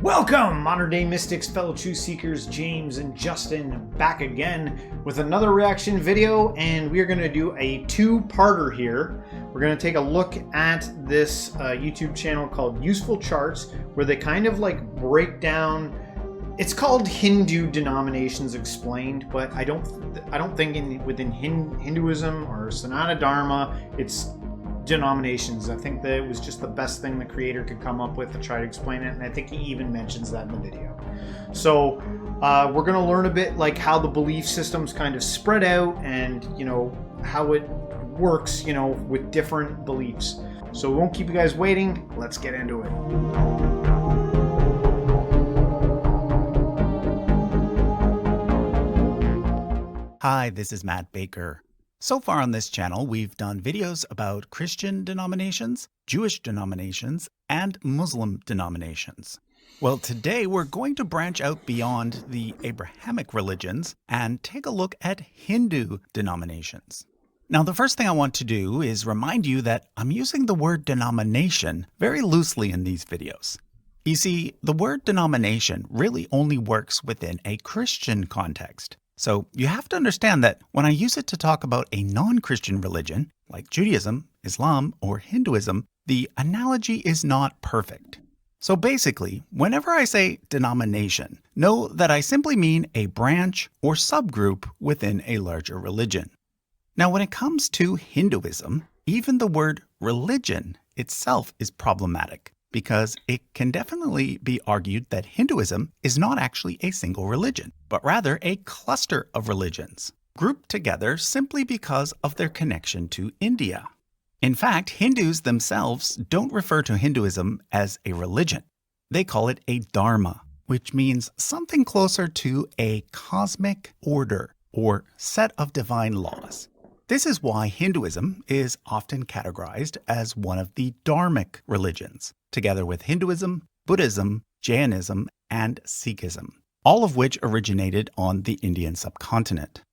Welcome, modern day mystics, fellow truth seekers, James and Justin, back again with another reaction video, and we're going to do a two-parter here. We're going to take a look at this YouTube channel called UsefulCharts, where they kind of like break down. It's called Hindu Denominations Explained, but I don't think within Hinduism or Sanatana Dharma it's denominations. I think that it was just the best thing the creator could come up with to try to explain it, and I think he even mentions that in the video. So we're going to learn a bit like how the belief systems kind of spread out, and how it works with different beliefs. So we won't keep you guys waiting. Let's get into it. Hi, this is Matt Baker. So far on this channel, we've done videos about Christian denominations, Jewish denominations, and Muslim denominations. Well, today we're going to branch out beyond the Abrahamic religions and take a look at Hindu denominations. Now, the first thing I want to do is remind you that I'm using the word denomination very loosely in these videos. You see, the word denomination really only works within a Christian context. So you have to understand that when I use it to talk about a non-Christian religion, like Judaism, Islam, or Hinduism, the analogy is not perfect. So basically, whenever I say denomination, know that I simply mean a branch or subgroup within a larger religion. Now, when it comes to Hinduism, even the word religion itself is problematic, because it can definitely be argued that Hinduism is not actually a single religion, but rather a cluster of religions, grouped together simply because of their connection to India. In fact, Hindus themselves don't refer to Hinduism as a religion. They call it a dharma, which means something closer to a cosmic order or set of divine laws. This is why Hinduism is often categorized as one of the dharmic religions, together with Hinduism, Buddhism, Jainism, and Sikhism, all of which originated on the Indian subcontinent.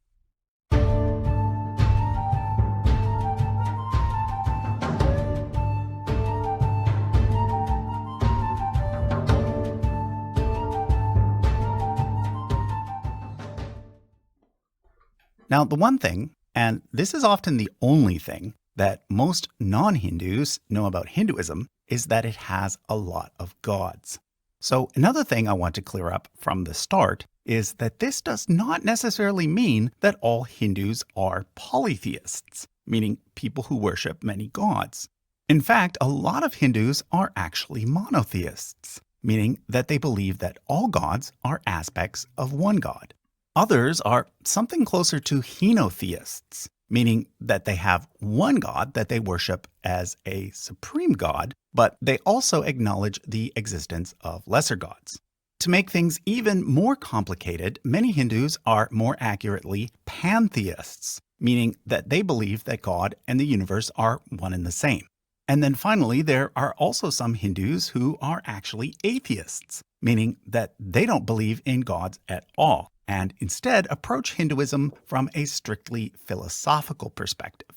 Now, the one thing, and this is often the only thing, that most non-Hindus know about Hinduism is that it has a lot of gods. So another thing I want to clear up from the start is that this does not necessarily mean that all Hindus are polytheists, meaning people who worship many gods. In fact, a lot of Hindus are actually monotheists, meaning that they believe that all gods are aspects of one god. Others are something closer to henotheists, meaning that they have one god that they worship as a supreme god, but they also acknowledge the existence of lesser gods. To make things even more complicated, many Hindus are more accurately pantheists, meaning that they believe that God and the universe are one and the same. And then finally, there are also some Hindus who are actually atheists, meaning that they don't believe in gods at all, and instead approach Hinduism from a strictly philosophical perspective.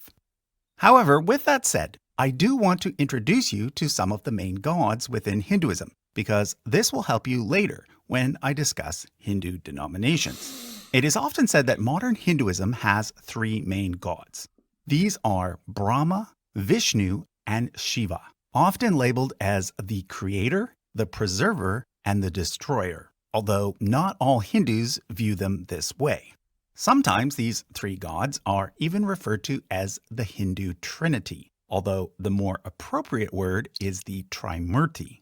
However, with that said, I do want to introduce you to some of the main gods within Hinduism, because this will help you later when I discuss Hindu denominations. It is often said that modern Hinduism has three main gods. These are Brahma, Vishnu, and Shiva, often labeled as the creator, the preserver, and the destroyer, although not all Hindus view them this way. Sometimes these three gods are even referred to as the Hindu Trinity, although the more appropriate word is the Trimurti.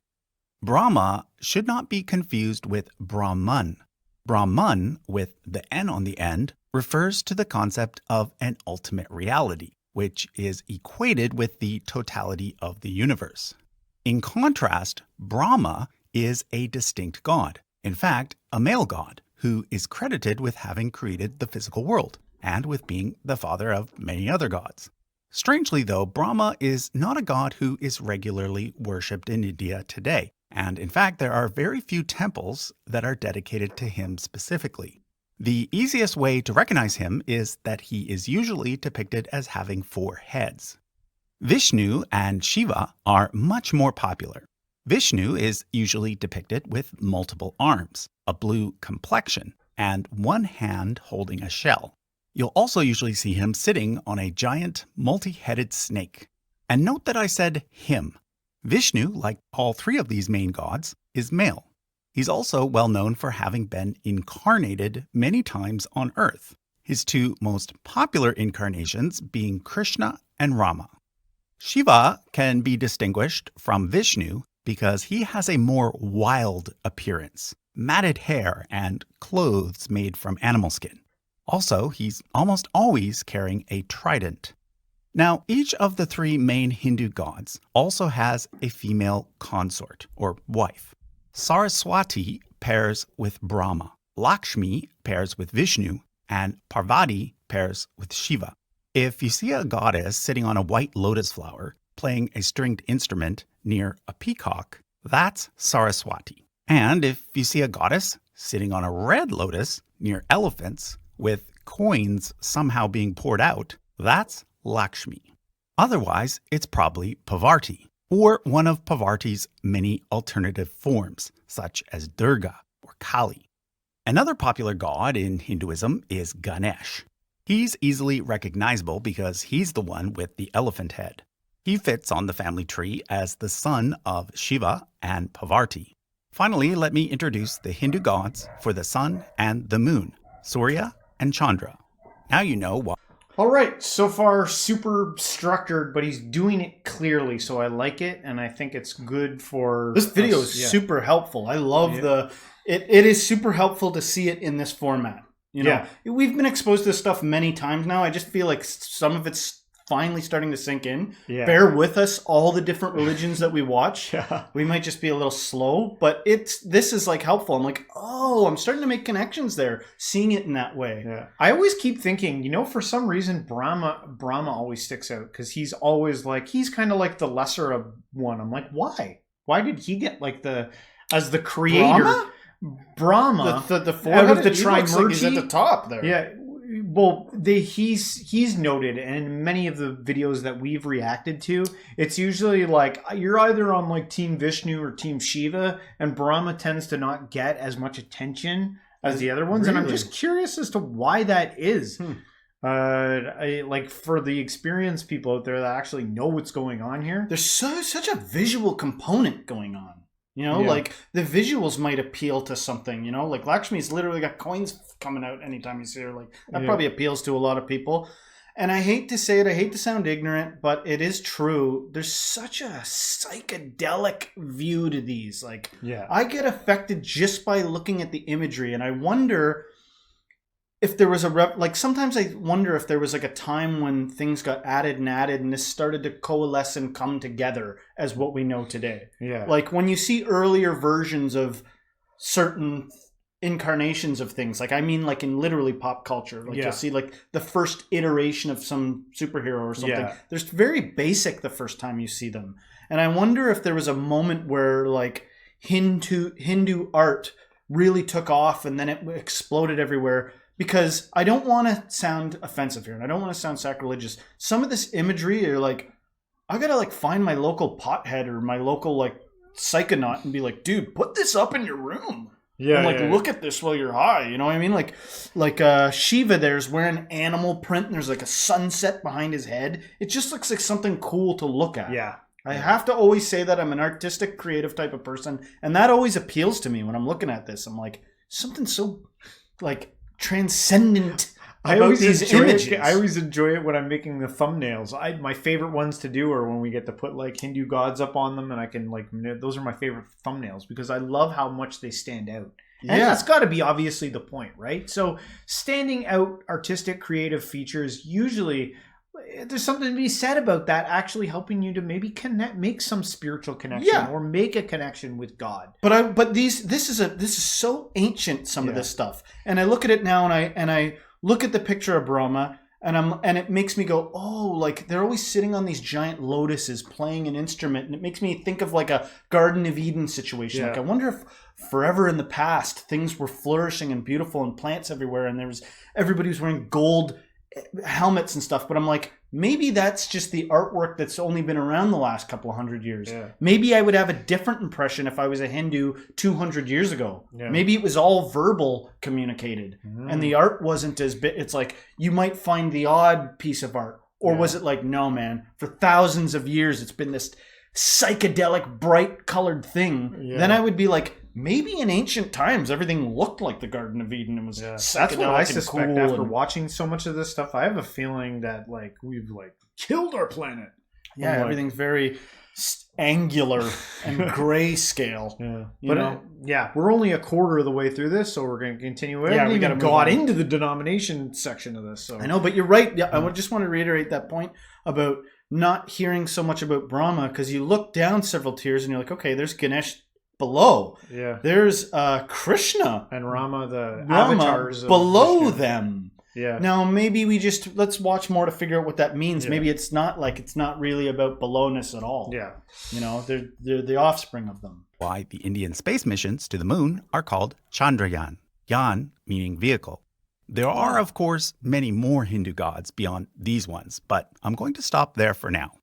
Brahma should not be confused with Brahman. Brahman, with the N on the end, refers to the concept of an ultimate reality, which is equated with the totality of the universe. In contrast, Brahma is a distinct god. In fact, a male god who is credited with having created the physical world and with being the father of many other gods. Strangely though, Brahma is not a god who is regularly worshipped in India today, and in fact there are very few temples that are dedicated to him specifically. The easiest way to recognize him is that he is usually depicted as having 4 heads. Vishnu and Shiva are much more popular. Vishnu is usually depicted with multiple arms, a blue complexion, and one hand holding a shell. You'll also usually see him sitting on a giant, multi-headed snake. And note that I said him. Vishnu, like all three of these main gods, is male. He's also well known for having been incarnated many times on Earth, his two most popular incarnations being Krishna and Rama. Shiva can be distinguished from Vishnu because he has a more wild appearance, matted hair and clothes made from animal skin. Also, he's almost always carrying a trident. Now, each of the three main Hindu gods also has a female consort, or wife. Saraswati pairs with Brahma, Lakshmi pairs with Vishnu, and Parvati pairs with Shiva. If you see a goddess sitting on a white lotus flower playing a stringed instrument near a peacock, that's Saraswati. And if you see a goddess sitting on a red lotus near elephants with coins somehow being poured out, that's Lakshmi. Otherwise, it's probably Parvati, or one of Parvati's many alternative forms, such as Durga or Kali. Another popular god in Hinduism is Ganesh. He's easily recognizable because he's the one with the elephant head. He fits on the family tree as the son of Shiva and Parvati. Finally, let me introduce the Hindu gods for the sun and the moon, Surya and Chandra. Now you know why. All right, so far super structured, but he's doing it clearly, so I like it, and I think it's good for this video us. is super helpful. I love it is super helpful to see it in this format. You know, we've been exposed to this stuff many times now. I just feel like some of it's finally starting to sink in. Yeah. Bear with us, all the different religions that we watch. Yeah. We might just be a little slow, but this is like helpful. I'm like, oh, I'm starting to make connections there, seeing it in that way. Yeah. I always keep thinking, for some reason Brahma always sticks out because he's always like, he's kind of like the lesser of one. I'm like, why? Why did he get like as the creator? Brahma, the out of the Trimergy, like he's at the top there. Yeah. Well, he's noted, and in many of the videos that we've reacted to, it's usually like you're either on like Team Vishnu or Team Shiva, and Brahma tends to not get as much attention as the other ones. Really? And I'm just curious as to why that is. Like for the experienced people out there that actually know what's going on here. There's such a visual component going on. Like the visuals might appeal to something, like Lakshmi's literally got coins coming out anytime you see her. Like that probably appeals to a lot of people. And I hate to say it, I hate to sound ignorant, but it is true. There's such a psychedelic view to these. Like I get affected just by looking at the imagery, and I wonder if there was sometimes I wonder if there was like a time when things got added and this started to coalesce and come together as what we know today. Yeah. Like when you see earlier versions of certain incarnations of things, like like in literally pop culture, like you'll see like the first iteration of some superhero or something. Yeah. There's very basic the first time you see them. And I wonder if there was a moment where like Hindu art really took off and then it exploded everywhere. Because I don't want to sound offensive here, and I don't want to sound sacrilegious. Some of this imagery are like, I gotta like find my local pothead or my local like psychonaut and be like, dude, put this up in your room. Yeah. And look at this while you're high. You know what I mean? Like Shiva there's wearing animal print and there's like a sunset behind his head. It just looks like something cool to look at. Yeah. I have to always say that I'm an artistic, creative type of person, and that always appeals to me when I'm looking at this. I'm like, something so like transcendent about these images. I always enjoy it when I'm making the thumbnails. My favorite ones to do are when we get to put like Hindu gods up on them, and I can like, those are my favorite thumbnails because I love how much they stand out. And that's got to be obviously the point, right? So standing out artistic, creative features, usually there's something to be said about that actually helping you to maybe make some spiritual connection or make a connection with God. But this is so ancient, some of this stuff. And I look at it now and I look at the picture of Brahma and it makes me go, oh, like they're always sitting on these giant lotuses playing an instrument, and it makes me think of like a Garden of Eden situation. Yeah. Like I wonder if forever in the past things were flourishing and beautiful and plants everywhere and everybody was wearing gold helmets and stuff, but I'm like, maybe that's just the artwork that's only been around the last couple of hundred years. Yeah. Maybe I would have a different impression if I was a Hindu 200 years ago. Yeah. Maybe it was all verbal communicated and the art wasn't as big. It's like you might find the odd piece of art. Or was it like, no, man, for thousands of years, it's been this psychedelic, bright colored thing. Yeah. Then I would be like, maybe in ancient times, everything looked like the Garden of Eden and was psychedelic. That's what I and suspect cool after and- watching so much of this stuff. I have a feeling that like we've like killed our planet. Yeah, I'm like- everything's very angular and grayscale. Yeah, You but know? we're only a quarter of the way through this, so we're going to continue. We Yeah, haven't we gotta even move got on. into the denomination section of this. So I know, but you're right. Yeah, I would just want to reiterate that point about not hearing so much about Brahma, because you look down several tiers and you're like, okay, there's Ganesh below. Yeah, There's Krishna, and Rama, the Rama avatars of below Vishnu. them. Yeah, Now, maybe let's watch more to figure out what that means. Yeah. Maybe it's not really about belowness at all. yeah, You know, they're the offspring of them. Why the Indian space missions to the moon are called Chandrayaan, Yan meaning vehicle. There are, of course, many more Hindu gods beyond these ones, but I'm going to stop there for now.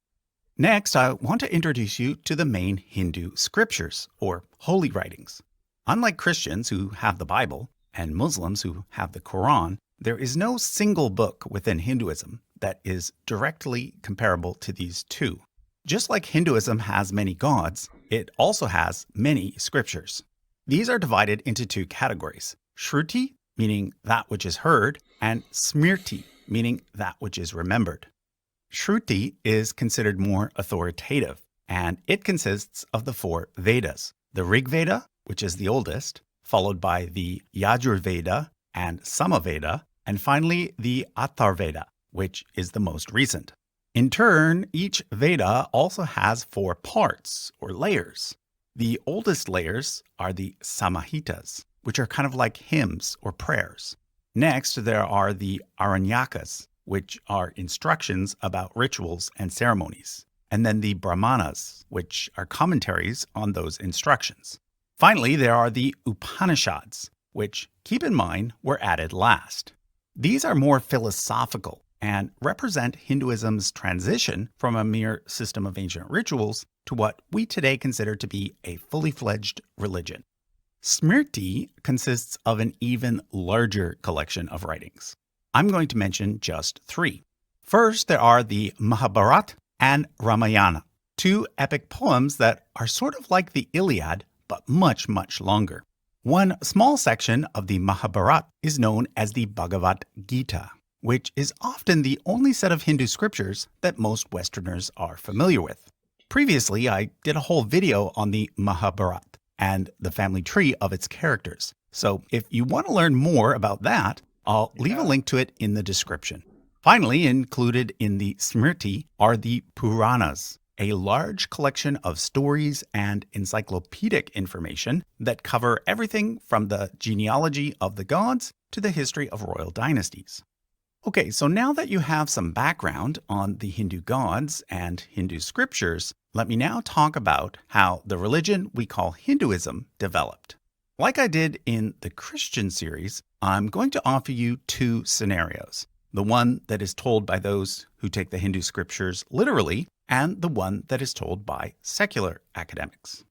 Next, I want to introduce you to the main Hindu scriptures, or holy writings. Unlike Christians who have the Bible and Muslims who have the Quran, there is no single book within Hinduism that is directly comparable to these two. Just like Hinduism has many gods, it also has many scriptures. These are divided into two categories: Shruti, meaning that which is heard, and Smriti, meaning that which is remembered. Shruti is considered more authoritative, and it consists of the 4 Vedas: the Rig Veda, which is the oldest, followed by the Yajurveda and Samaveda, and finally the Atharveda, which is the most recent. In turn, each Veda also has 4 parts, or layers. The oldest layers are the Samhitas, which are kind of like hymns or prayers. Next, there are the Aranyakas, which are instructions about rituals and ceremonies. And then the Brahmanas, which are commentaries on those instructions. Finally, there are the Upanishads, which, keep in mind, were added last. These are more philosophical and represent Hinduism's transition from a mere system of ancient rituals to what we today consider to be a fully fledged religion. Smriti consists of an even larger collection of writings. I'm going to mention just 3. First, there are the Mahabharata and Ramayana, 2 epic poems that are sort of like the Iliad, but much, much longer. One small section of the Mahabharata is known as the Bhagavad Gita, which is often the only set of Hindu scriptures that most Westerners are familiar with. Previously, I did a whole video on the Mahabharata and the family tree of its characters. So if you want to learn more about that, I'll leave a link to it in the description. Finally, included in the Smriti are the Puranas, a large collection of stories and encyclopedic information that cover everything from the genealogy of the gods to the history of royal dynasties. Okay, so now that you have some background on the Hindu gods and Hindu scriptures, let me now talk about how the religion we call Hinduism developed. Like I did in the Christian series, I'm going to offer you 2 scenarios. The one that is told by those who take the Hindu scriptures literally, and the one that is told by secular academics.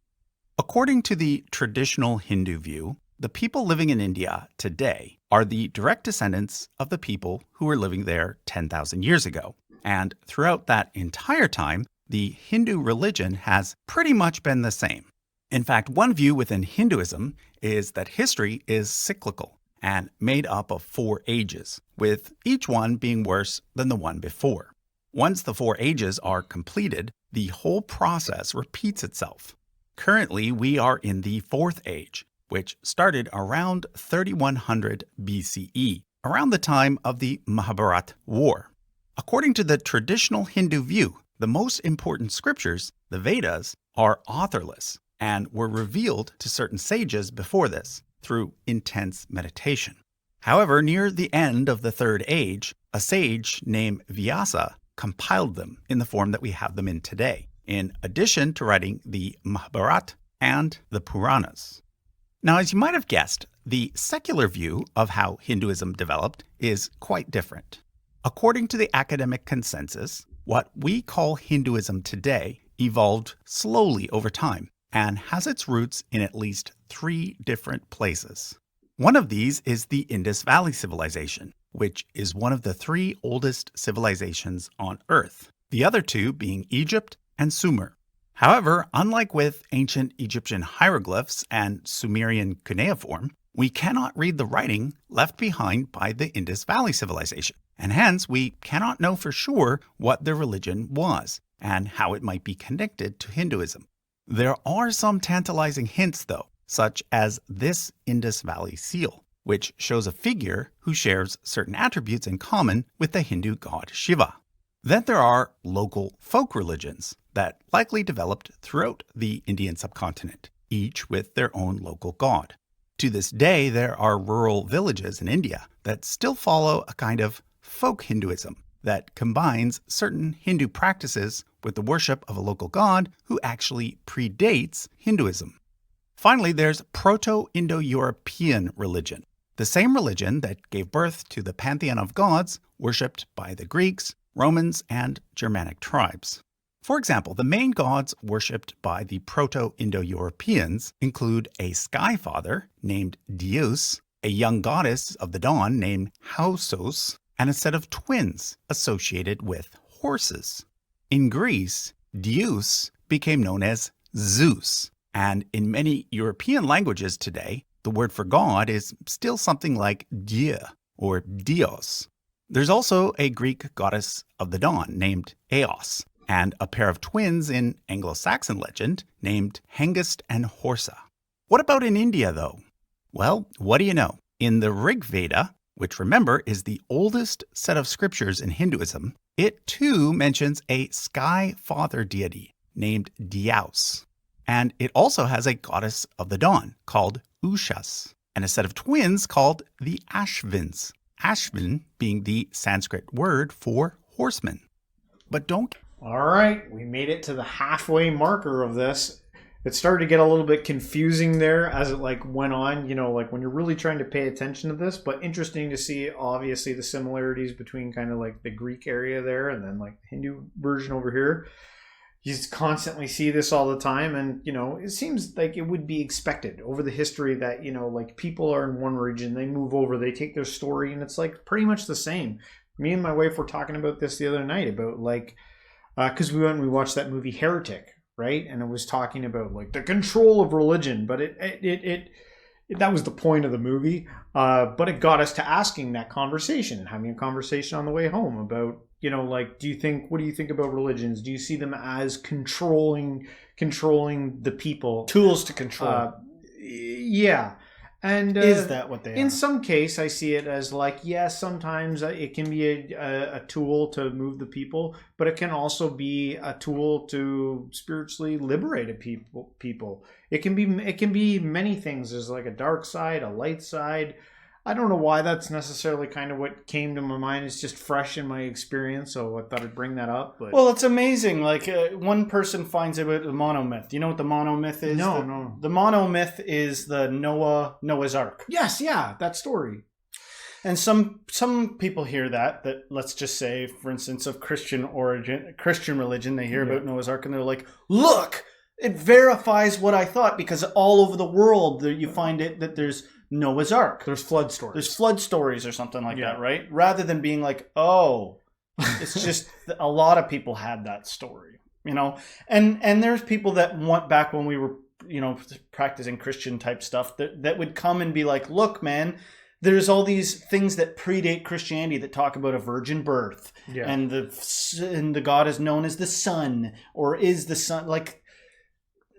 According to the traditional Hindu view, the people living in India today are the direct descendants of the people who were living there 10,000 years ago. And throughout that entire time, the Hindu religion has pretty much been the same. In fact, one view within Hinduism is that history is cyclical and made up of 4 ages, with each one being worse than the one before. Once the 4 ages are completed, the whole process repeats itself. Currently, we are in the 4th age, which started around 3100 BCE, around the time of the Mahabharata War. According to the traditional Hindu view, the most important scriptures, the Vedas, are authorless and were revealed to certain sages before this through intense meditation. However, near the end of the 3rd age, a sage named Vyasa compiled them in the form that we have them in today, in addition to writing the Mahabharata and the Puranas. Now, as you might have guessed, the secular view of how Hinduism developed is quite different. According to the academic consensus, what we call Hinduism today evolved slowly over time and has its roots in at least 3 different places. One of these is the Indus Valley Civilization, which is one of the 3 oldest civilizations on Earth, the other 2 being Egypt and Sumer. However, unlike with ancient Egyptian hieroglyphs and Sumerian cuneiform, we cannot read the writing left behind by the Indus Valley Civilization, and hence we cannot know for sure what their religion was and how it might be connected to Hinduism. There are some tantalizing hints, though, such as this Indus Valley seal, which shows a figure who shares certain attributes in common with the Hindu god Shiva. Then there are local folk religions that likely developed throughout the Indian subcontinent, each with their own local god. To this day, there are rural villages in India that still follow a kind of folk Hinduism that combines certain Hindu practices with the worship of a local god who actually predates Hinduism. Finally, there's Proto-Indo-European religion, the same religion that gave birth to the pantheon of gods worshipped by the Greeks, Romans, and Germanic tribes. For example, the main gods worshipped by the Proto-Indo-Europeans include a sky father named Deus, a young goddess of the dawn named Hausos, and a set of twins associated with horses. In Greece, Deus became known as Zeus, and in many European languages today, the word for God is still something like Dieu or Dios. There's also a Greek goddess of the dawn named Eos, and a pair of twins in Anglo-Saxon legend named Hengist and Horsa. What about in India, though? Well, what do you know? In the Rig Veda, which remember is the oldest set of scriptures in Hinduism, it too mentions a sky father deity named Dyaus. And it also has a goddess of the dawn called Ushas, and a set of twins called the Ashvins. Ashvin being the Sanskrit word for horseman. But don't... All right, we made it to the halfway marker of this. It started to get a little bit confusing there as it went on, when you're really trying to pay attention to this, but interesting to see obviously the similarities between kind of the Greek area there and then the Hindu version over here. You just constantly see this all the time, and it seems like it would be expected over the history that people are in one region, they move over, they take their story, and it's pretty much the same. Me and my wife were talking about this the other night about because we went and we watched that movie Heretic, right? And it was talking about the control of religion, but it that was the point of the movie. But it got us to asking that conversation, having a conversation on the way home about what do you think about religions? Do you see them as controlling the people? Tools to control. Yeah. And is that what they are? In some case, I see it as yes, sometimes it can be a tool to move the people, but it can also be a tool to spiritually liberate people. It can be many things. There's a dark side, a light side. I don't know why that's necessarily kind of what came to my mind. It's just fresh in my experience, so I thought I'd bring that up. But... Well, it's amazing. One person finds out the monomyth. Do you know what the monomyth is? No. The monomyth is the Noah's Ark. Yes, yeah, that story. And some people hear that let's just say, for instance, of Christian religion, they hear about Noah's Ark and they're like, look, it verifies what I thought, because all over the world you find it that there's Noah's Ark. There's flood stories. There's flood stories or something like that, right? Rather than being oh, it's just a lot of people had that story, And there's people that went back when we were, practicing Christian type stuff that would come and be like, look, man, there's all these things that predate Christianity that talk about a virgin birth, and the God is known as the Son, or is the Son.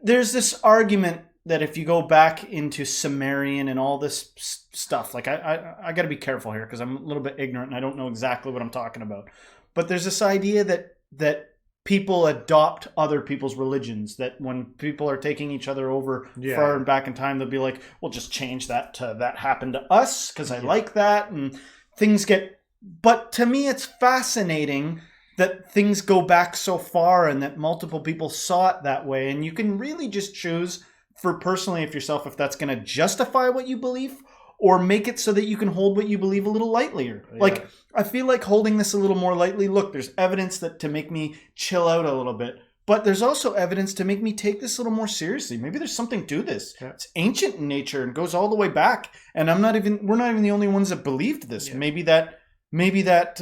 There's this argument that if you go back into Sumerian and all this stuff, I got to be careful here because I'm a little bit ignorant and I don't know exactly what I'm talking about. But there's this idea that people adopt other people's religions, that when people are taking each other over far and back in time, they'll be like, we'll just change that to that happened to us because I like that. And things get... But to me, it's fascinating that things go back so far and that multiple people saw it that way. And you can really just choose... for personally if that's going to justify what you believe, or make it so that you can hold what you believe a little lightlier. Yeah. Like, I feel like holding this a little more lightly. Look, there's evidence that to make me chill out a little bit. But there's also evidence to make me take this a little more seriously. Maybe there's something to this. Yeah. It's ancient in nature and goes all the way back. And we're not even the only ones that believed this. Yeah. Maybe that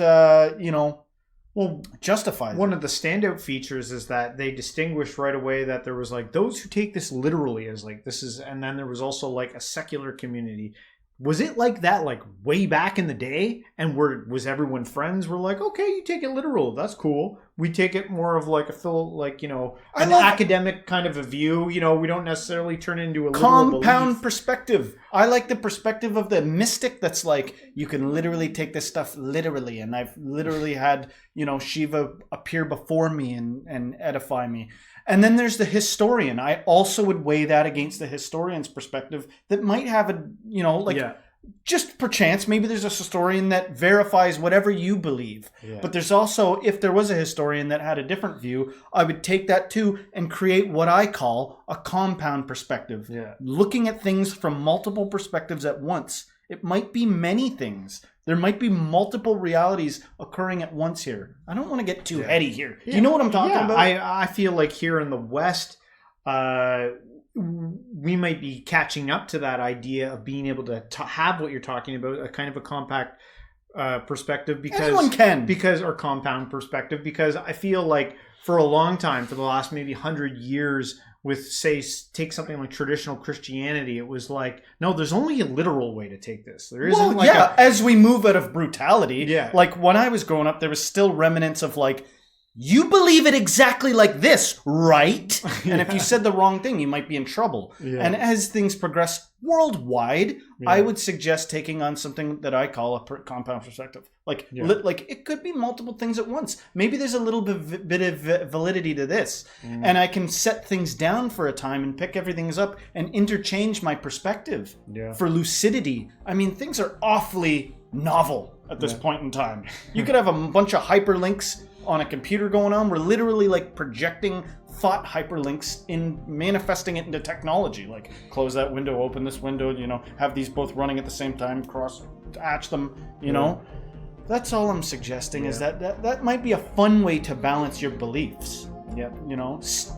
justifies one of the standout features is that they distinguished right away that there was like those who take this literally as like this is, and then there was also like a secular community. Was it like that like way back in the day? And was everyone friends? We're like, okay, you take it literal. That's cool. We take it more of like an academic kind of a view. We don't necessarily turn into a compound perspective. I like the perspective of the mystic that's like, you can literally take this stuff literally. And I've literally had, Shiva appear before me and edify me. And then there's the historian. I also would weigh that against the historian's perspective that might have just perchance, maybe there's a historian that verifies whatever you believe. Yeah. But there's also, if there was a historian that had a different view, I would take that too and create what I call a compound perspective. Yeah. Looking at things from multiple perspectives at once. It might be many things. There might be multiple realities occurring at once here. I don't want to get too heady here. Do you know what I'm talking about? I feel like here in the West, we might be catching up to that idea of being able to have what you're talking about, a kind of a compact perspective, because anyone can, or compound perspective, because I feel like for a long time, for the last maybe 100 years, with say take something like traditional Christianity, it was like, no, there's only a literal way to take this. There isn't as we move out of brutality. Yeah. Like when I was growing up, there was still remnants of like, you believe it exactly like this, right? And if you said the wrong thing, you might be in trouble. Yeah. And as things progress worldwide, I would suggest taking on something that I call a compound perspective. Like it could be multiple things at once. Maybe there's a little bit of validity to this. And I can set things down for a time and pick everything up and interchange my perspective for lucidity. I mean, things are awfully novel at this point in time. You could have a bunch of hyperlinks on a computer going on. We're literally like projecting thought hyperlinks in manifesting it into technology. Like close that window, open this window, have these both running at the same time, hatch them, know. That's all I'm suggesting is that might be a fun way to balance your beliefs. Yeah.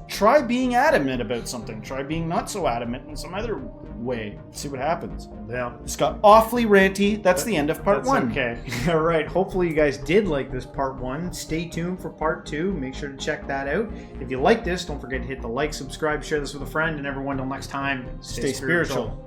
Try being adamant about something. Try being not so adamant in some other way. See what happens. Yeah. It's got awfully ranty. That's the end of part 1. Okay. All right. Hopefully you guys did like this part 1. Stay tuned for part 2. Make sure to check that out. If you like this, don't forget to hit the like, subscribe, share this with a friend, and everyone till next time, stay spiritual.